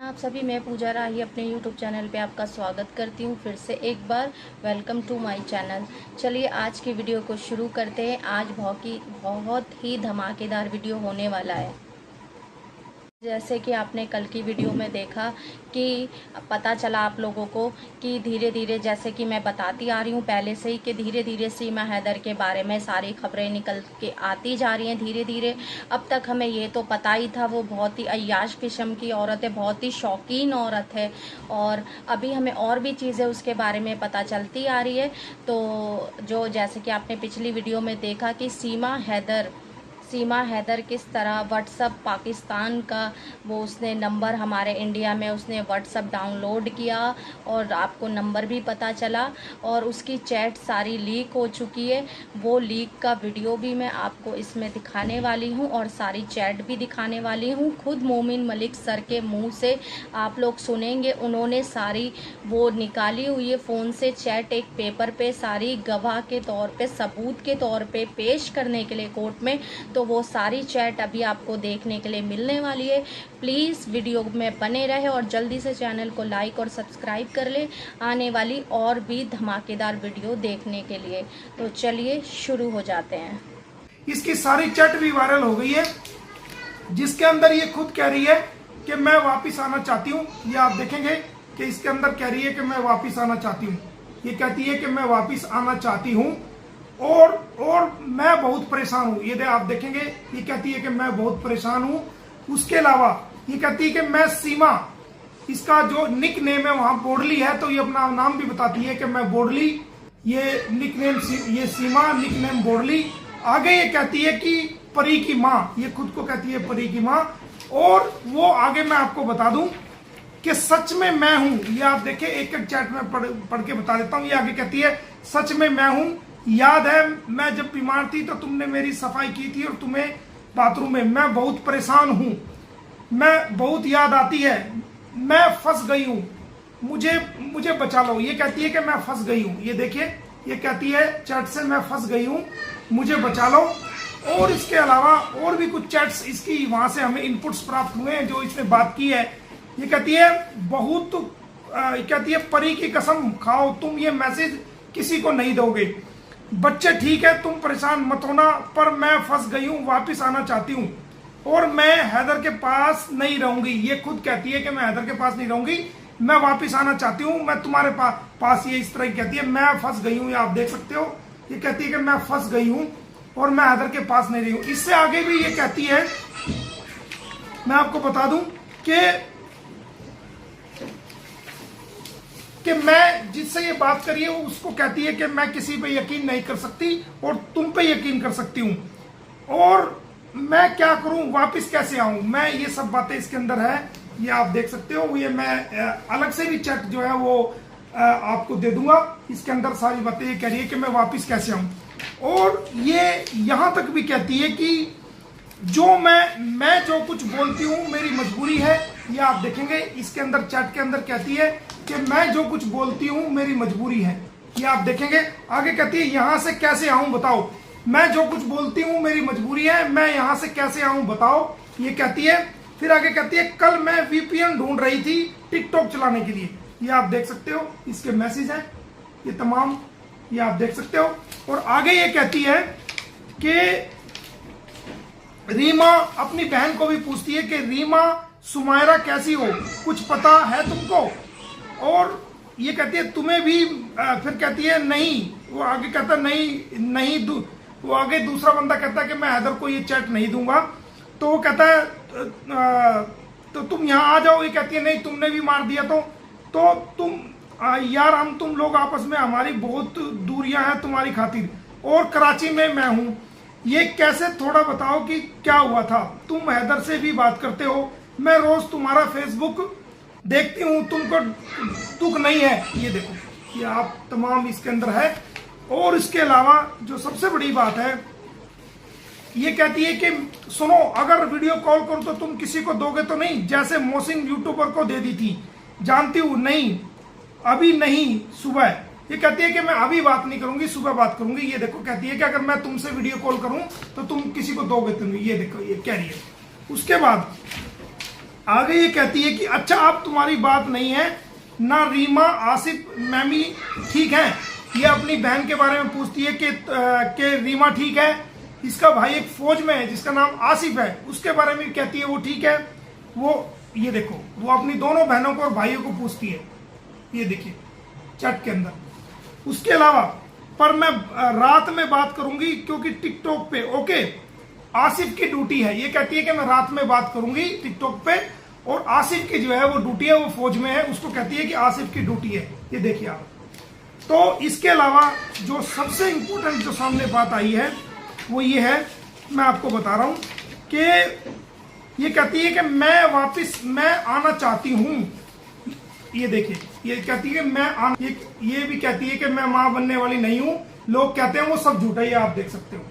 आप सभी, मैं पूजा राही अपने YouTube चैनल पे आपका स्वागत करती हूँ। फिर से एक बार वेलकम टू माय चैनल। चलिए आज की वीडियो को शुरू करते हैं। आज बहुत ही धमाकेदार वीडियो होने वाला है। जैसे कि आपने कल की वीडियो में देखा कि पता चला आप लोगों को कि धीरे धीरे, जैसे कि मैं बताती आ रही हूँ पहले से ही, कि धीरे धीरे सीमा हैदर के बारे में सारी खबरें निकल के आती जा रही हैं धीरे धीरे। अब तक हमें ये तो पता ही था वो बहुत ही अय्याश किस्म की औरत है, बहुत ही शौकीन औरत है, और अभी हमें और भी चीज़ें उसके बारे में पता चलती आ रही है। तो जो जैसे कि आपने पिछली वीडियो में देखा कि सीमा हैदर किस तरह व्हाट्सअप पाकिस्तान का वो उसने नंबर हमारे इंडिया में उसने व्हाट्सअप डाउनलोड किया और आपको नंबर भी पता चला और उसकी चैट सारी लीक हो चुकी है। वो लीक का वीडियो भी मैं आपको इसमें दिखाने वाली हूँ और सारी चैट भी दिखाने वाली हूँ। खुद मोमिन मलिक सर के मुंह से आप लोग सुनेंगे, उन्होंने सारी वो निकाली हुई है फ़ोन से चैट एक पेपर पे सारी गवाह के तौर पे, सबूत के तौर पे पेश करने के लिए कोर्ट में। तो वो सारी चैट अभी आपको देखने के लिए मिलने वाली है। प्लीज़ वीडियो में बने रहे और जल्दी से चैनल को लाइक और सब्सक्राइब कर ले आने वाली और भी धमाकेदार वीडियो देखने के लिए। तो चलिए शुरू हो जाते हैं। इसकी सारी चैट भी वायरल हो गई है, जिसके अंदर ये खुद कह रही है कि मैं वापस आना चाहती हूँ। ये आप देखेंगे कि इसके अंदर कह रही है कि मैं वापस आना चाहती हूँ। ये कहती है कि मैं वापस आना चाहती हूँ और मैं बहुत परेशान हूँ। ये आप देखेंगे, ये कहती है कि मैं बहुत परेशान हूँ। उसके अलावा ये कहती है कि मैं सीमा, इसका जो निक नेम है वहां बोडली है, तो ये अपना नाम भी बताती है कि मैं बोडली, ये निक नेम, ये सीमा, निक नेम बोडली। आगे ये कहती है कि परी की माँ, ये खुद को कहती है परी की माँ। और वो आगे मैं आपको बता दूं कि सच में मैं हूं। ये आप देखें, एक एक चैट में पढ़ के बता देता हूं। ये आगे कहती है सच में मैं हूं। याद है मैं जब बीमार थी तो तुमने मेरी सफाई की थी और तुम्हें बाथरूम में, मैं बहुत परेशान हूं, मैं बहुत याद आती है, मैं फंस गई हूं, मुझे बचा लो। ये कहती है कि मैं फंस गई हूं। ये देखिए, ये कहती है चैट से मैं फंस गई हूं, मुझे बचा लो। और इसके अलावा और भी कुछ चैट्स इसकी वहां से हमें इनपुट्स प्राप्त हुए हैं जो इसने बात की है। ये कहती है बहुत कहती है परी की कसम खाओ तुम ये मैसेज किसी को नहीं दोगे। बच्चे ठीक है, तुम परेशान मत होना, पर मैं फंस गई हूँ, वापिस आना चाहती हूँ और मैं हैदर के पास नहीं रहूंगी। ये खुद कहती है कि मैं हैदर के पास नहीं रहूंगी, मैं वापिस आना चाहती हूँ, मैं तुम्हारे पास। ये इस तरह की कहती है, मैं फंस गई हूँ। ये आप देख सकते हो, ये कहती है कि मैं फंस गई हूँ और मैं हैदर के पास नहीं रही हूँ। इससे आगे भी ये कहती है, मैं आपको बता दूं कि मैं जिससे ये बात करी है उसको कहती है कि मैं किसी पे यकीन नहीं कर सकती और तुम पे यकीन कर सकती हूं और मैं क्या करूं, वापस कैसे आऊं। मैं ये सब बातें इसके अंदर है, ये आप देख सकते हो। ये मैं अलग से भी चैट जो है वो आपको दे दूंगा। इसके अंदर सारी बातें ये कह रही है कि मैं वापस कैसे आऊं। और ये यहां तक भी कहती है कि जो मैं जो कुछ बोलती हूँ मेरी मजबूरी है। ये आप देखेंगे इसके अंदर, चैट के अंदर कहती है कि मैं जो कुछ बोलती हूँ मेरी मजबूरी है। ये आप देखेंगे, आगे कहती है यहां से कैसे आऊं बताओ, मैं जो कुछ बोलती हूँ मेरी मजबूरी है, मैं यहां से कैसे आऊं बताओ। ये कहती है, फिर आगे कहती है कल मैं VPN ढूंढ रही थी टिकटॉक चलाने के लिए। ये आप देख सकते हो, इसके मैसेज है ये तमाम, ये आप देख सकते हो। और आगे ये कहती है कि रीमा अपनी बहन को भी पूछती है कि रीमा सुमायरा कैसी हो, कुछ पता है तुमको। और ये कहती है तुम्हें भी, फिर कहती है नहीं। वो आगे कहता नहीं वो आगे दूसरा बंदा कहता है कि मैं हैदर को ये चैट नहीं दूंगा। तो वो कहता है तो तुम यहाँ आ जाओ। ये कहती है नहीं, तुमने भी मार दिया तो तुम यार, हम तुम लोग आपस में, हमारी बहुत दूरियां हैं तुम्हारी खातिर, और कराची में मैं हूं। ये कैसे, थोड़ा बताओ कि क्या हुआ था। तुम हैदर से भी बात करते हो, मैं रोज तुम्हारा फेसबुक देखती हूँ, तुमको दुख नहीं है। ये देखो, ये आप तमाम इसके अंदर है। और इसके अलावा जो सबसे बड़ी बात है, ये कहती है कि सुनो, अगर वीडियो कॉल करो तो तुम किसी को दोगे तो नहीं, जैसे मोहसिन यूट्यूबर को दे दी थी, जानती हूँ। नहीं, अभी नहीं, सुबह। ये कहती है कि मैं अभी बात नहीं करूंगी, सुबह बात करूंगी। ये देखो, कहती है कि अगर मैं तुमसे वीडियो कॉल करूं तो तुम किसी को दोगे तो नहीं। ये देखो, ये कह रही है। उसके बाद आगे ये कहती है कि अच्छा अब तुम्हारी बात नहीं है ना, रीमा आसिफ मैमी ठीक है। ये अपनी बहन के बारे में पूछती है कि रीमा ठीक है, इसका भाई एक फौज में है जिसका नाम आसिफ है, उसके बारे में कहती है वो ठीक है। वो ये देखो, वो अपनी दोनों बहनों को और भाइयों को पूछती है, ये देखिए चैट के अंदर। उसके अलावा पर मैं रात में बात करूंगी क्योंकि टिकटॉक पे ओके आसिफ की ड्यूटी है। ये कहती है कि मैं रात में बात करूंगी टिकटॉक पे, और आसिफ की जो है वो ड्यूटी है, वो फौज में है, उसको कहती है कि आसिफ की ड्यूटी है। ये देखिए आप। तो इसके अलावा जो सबसे इंपॉर्टेंट जो सामने बात आई है वो ये है, मैं आपको बता रहा हूं कि ये कहती है कि मैं आना चाहती हूं। ये देखिए, ये कहती है मैं ये भी कहती है कि मैं मां बनने वाली नहीं हूं। लोग कहते हैं वो सब झूठा ही, आप देख सकते हो।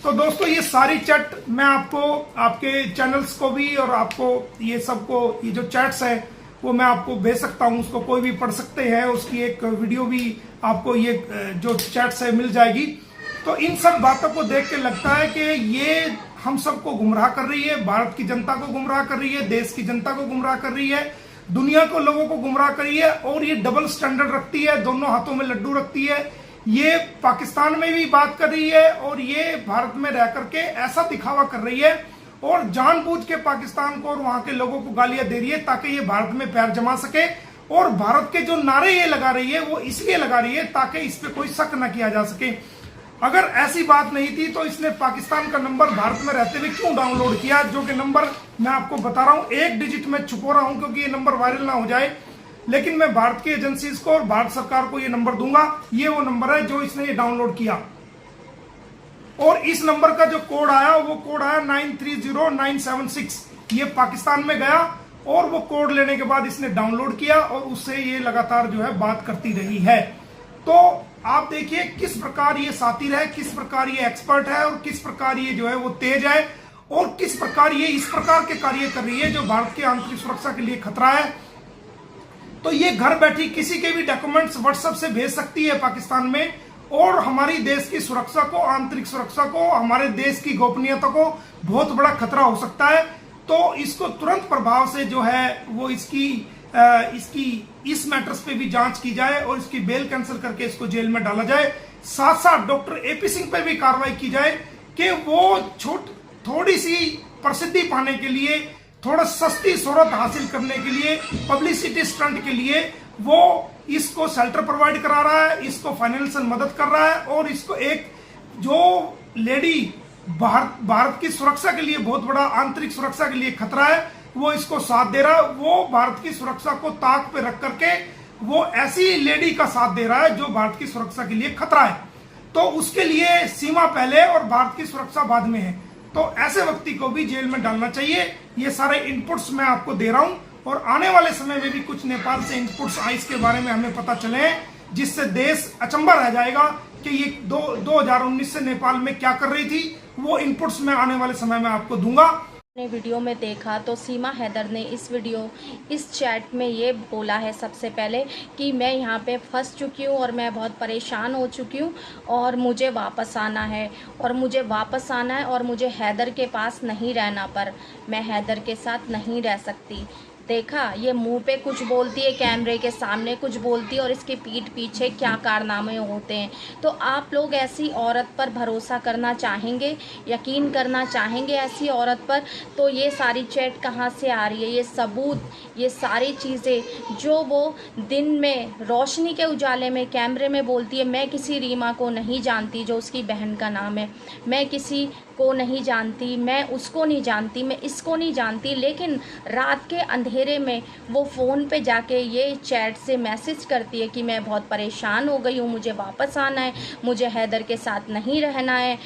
तो दोस्तों ये सारी चैट मैं आपको आपके चैनल्स को भी और आपको ये सबको, ये जो चैट्स है वो मैं आपको भेज सकता हूं, उसको कोई भी पढ़ सकते हैं, उसकी एक वीडियो भी आपको ये जो चैट्स है मिल जाएगी। तो इन सब बातों को देख के लगता है कि ये हम सबको गुमराह कर रही है, भारत की जनता को गुमराह कर रही है, देश की जनता को गुमराह कर रही है, दुनिया को, लोगों को गुमराह कर रही है, और ये डबल स्टैंडर्ड रखती है, दोनों हाथों में लड्डू रखती है। ये पाकिस्तान में भी बात कर रही है और ये भारत में रह करके ऐसा दिखावा कर रही है और जानबूझ के पाकिस्तान को और वहां के लोगों को गालियां दे रही है ताकि ये भारत में पैर जमा सके। और भारत के जो नारे ये लगा रही है वो इसलिए लगा रही है ताकि इस पे कोई शक न किया जा सके। अगर ऐसी बात नहीं थी तो इसने पाकिस्तान का नंबर भारत में रहते हुए क्यों डाउनलोड किया, जो कि नंबर मैं आपको बता रहा हूं, एक डिजिट में छुपो रहा हूं क्योंकि ये नंबर वायरल ना हो जाए, लेकिन मैं भारत की एजेंसीज को और भारत सरकार को ये नंबर दूंगा। ये वो नंबर है जो इसने ये डाउनलोड किया, और इस नंबर का जो कोड आया वो कोड आया 930976। ये पाकिस्तान में गया और वो कोड लेने के बाद इसने डाउनलोड किया और उससे ये लगातार जो है बात करती रही है। तो आप देखिए किस प्रकार ये सातिर है, किस प्रकार ये एक्सपर्ट है, और किस प्रकार ये जो है वो तेज है, और किस प्रकार ये इस प्रकार के कार्य कर रही है जो भारत की आंतरिक सुरक्षा के लिए खतरा है। तो ये घर बैठी किसी के भी डॉक्यूमेंट्स व्हाट्सएप से भेज सकती है पाकिस्तान में, और हमारी देश की सुरक्षा को, आंतरिक सुरक्षा को, हमारे देश की गोपनीयता को बहुत बड़ा खतरा हो सकता है। तो इसको तुरंत प्रभाव से जो है वो इसकी इस मैटर्स पे भी जांच की जाए और इसकी बेल कैंसिल करके इसको जेल में डाला जाए। साथ साथ डॉक्टर एपी सिंह पे भी कार्रवाई की जाए कि वो थोड़ी सी प्रसिद्धि पाने के लिए, थोड़ा सस्ती शोहरत हासिल करने के लिए, पब्लिसिटी स्टंट के लिए वो इसको शेल्टर प्रोवाइड करा रहा है, इसको फाइनेंशियल मदद कर रहा है, और इसको एक जो लेडी भारत की सुरक्षा के लिए बहुत बड़ा आंतरिक सुरक्षा के लिए खतरा है, वो इसको साथ दे रहा है। वो भारत की सुरक्षा को ताक पे रख करके वो ऐसी लेडी का साथ दे रहा है जो भारत की सुरक्षा के लिए खतरा है। तो उसके लिए सीमा पहले और भारत की सुरक्षा बाद में है। तो ऐसे व्यक्ति को भी जेल में डालना चाहिए। ये सारे इनपुट्स मैं आपको दे रहा हूं, और आने वाले समय में भी कुछ नेपाल से इनपुट्स आए इसके बारे में हमें पता चले, जिससे देश अचंभा रह जाएगा कि ये 2019 से नेपाल में क्या कर रही थी। वो इनपुट्स मैं आने वाले समय में आपको दूंगा। ने वीडियो में देखा तो सीमा हैदर ने इस चैट में ये बोला है सबसे पहले कि मैं यहाँ पे फंस चुकी हूँ और मैं बहुत परेशान हो चुकी हूँ और मुझे वापस आना है, और मुझे हैदर के पास नहीं रहना, पर मैं हैदर के साथ नहीं रह सकती। देखा, ये मुंह पे कुछ बोलती है, कैमरे के सामने कुछ बोलती है, और इसके पीठ पीछे क्या कारनामे होते हैं। तो आप लोग ऐसी औरत पर भरोसा करना चाहेंगे, यकीन करना चाहेंगे ऐसी औरत पर? तो ये सारी चैट कहाँ से आ रही है, ये सबूत, ये सारी चीज़ें जो वो दिन में रोशनी के उजाले में कैमरे में बोलती है, मैं किसी रीमा को नहीं जानती जो उसकी बहन का नाम है, मैं किसी को नहीं जानती, मैं उसको नहीं जानती, मैं इसको नहीं जानती, लेकिन रात के अंधेरे में वो फ़ोन पे जाके ये चैट से मैसेज करती है कि मैं बहुत परेशान हो गई हूँ, मुझे वापस आना है, मुझे हैदर के साथ नहीं रहना है।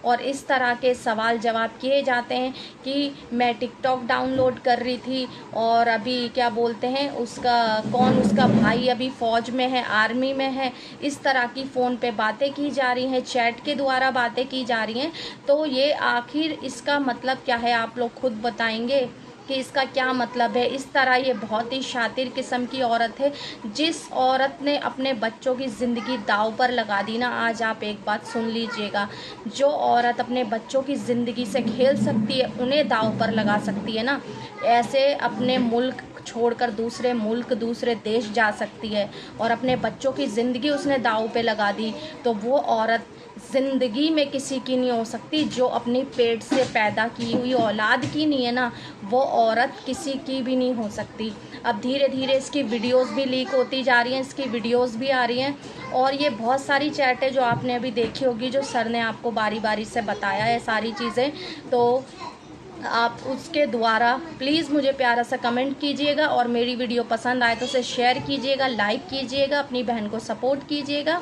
और इस तरह के सवाल जवाब किए जाते हैं कि मैं टिकटॉक डाउनलोड कर रही थी, और अभी क्या बोलते हैं उसका भाई अभी फ़ौज में है, आर्मी में है। इस तरह की फ़ोन पे बातें की जा रही हैं, चैट के द्वारा बातें की जा रही हैं। तो ये आखिर इसका मतलब क्या है, आप लोग खुद बताएंगे कि इसका क्या मतलब है। इस तरह ये बहुत ही शातिर किस्म की औरत है। जिस औरत ने अपने बच्चों की ज़िंदगी दांव पर लगा दी ना, आज आप एक बात सुन लीजिएगा, जो औरत अपने बच्चों की ज़िंदगी से खेल सकती है, उन्हें दांव पर लगा सकती है ना, ऐसे अपने मुल्क छोड़कर दूसरे मुल्क, दूसरे देश जा सकती है, और अपने बच्चों की ज़िंदगी उसने दांव पे लगा दी, तो वो औरत ज़िंदगी में किसी की नहीं हो सकती। जो अपनी पेट से पैदा की हुई औलाद की नहीं है ना, वो औरत किसी की भी नहीं हो सकती। अब धीरे धीरे इसकी वीडियोस भी लीक होती जा रही हैं, इसकी वीडियोस भी आ रही हैं, और ये बहुत सारी चैट है जो आपने अभी देखी होगी, जो सर ने आपको बारी बारी से बताया है सारी चीज़ें। तो आप उसके द्वारा प्लीज़ मुझे प्यारा सा कमेंट कीजिएगा, और मेरी वीडियो पसंद आए तो उसे शेयर कीजिएगा, लाइक कीजिएगा, अपनी बहन को सपोर्ट कीजिएगा,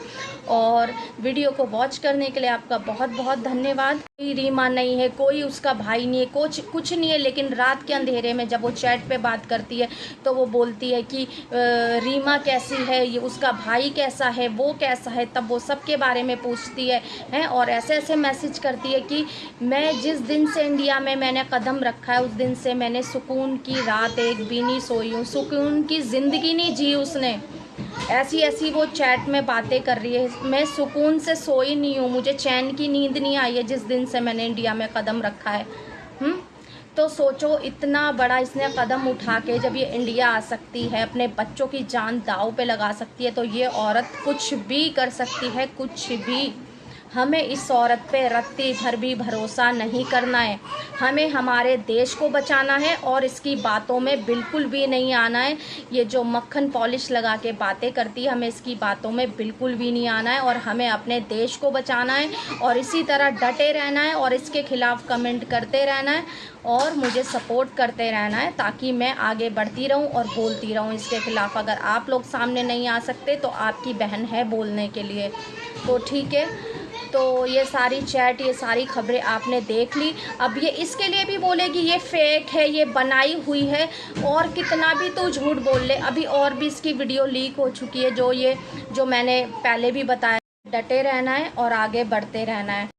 और वीडियो को वॉच करने के लिए आपका बहुत बहुत धन्यवाद। कोई रीमा नहीं है, कोई उसका भाई नहीं है, कुछ नहीं है, लेकिन रात के अंधेरे में जब वो चैट पे बात करती है तो वो बोलती है कि रीमा कैसी है, ये उसका भाई कैसा है, वो कैसा है, तब वो सबके बारे में पूछती है और ऐसे ऐसे मैसेज करती है कि मैं जिस दिन से इंडिया में मैंने कदम रखा है, उस दिन से मैंने सुकून की रात एक भी नहीं सोई हूँ, सुकून की ज़िंदगी नहीं जी उसने। ऐसी ऐसी वो चैट में बातें कर रही है, मैं सुकून से सोई नहीं हूँ, मुझे चैन की नींद नहीं आई है जिस दिन से मैंने इंडिया में कदम रखा है। तो सोचो, इतना बड़ा इसने कदम उठा के जब ये इंडिया आ सकती है, अपने बच्चों की जान दांव पे लगा सकती है, तो ये औरत कुछ भी कर सकती है, कुछ भी। हमें इस औरत पे रत्ती भर भी भरोसा नहीं करना है। हमें हमारे देश को बचाना है और इसकी बातों में बिल्कुल भी नहीं आना है। ये जो मक्खन पॉलिश लगा के बातें करती है, हमें इसकी बातों में बिल्कुल भी नहीं आना है, और हमें अपने देश को बचाना है, और इसी तरह डटे रहना है, और इसके खिलाफ़ कमेंट करते रहना है, और मुझे सपोर्ट करते रहना है, ताकि मैं आगे बढ़ती रहूं और बोलती रहूं इसके ख़िलाफ़। अगर आप लोग सामने नहीं आ सकते तो आपकी बहन है बोलने के लिए। तो ठीक है, तो ये सारी चैट, ये सारी खबरें आपने देख ली। अब ये इसके लिए भी बोलेगी ये फेक है, ये बनाई हुई है, और कितना भी तू झूठ बोल ले, अभी और भी इसकी वीडियो लीक हो चुकी है, जो मैंने पहले भी बताया। डटे रहना है और आगे बढ़ते रहना है।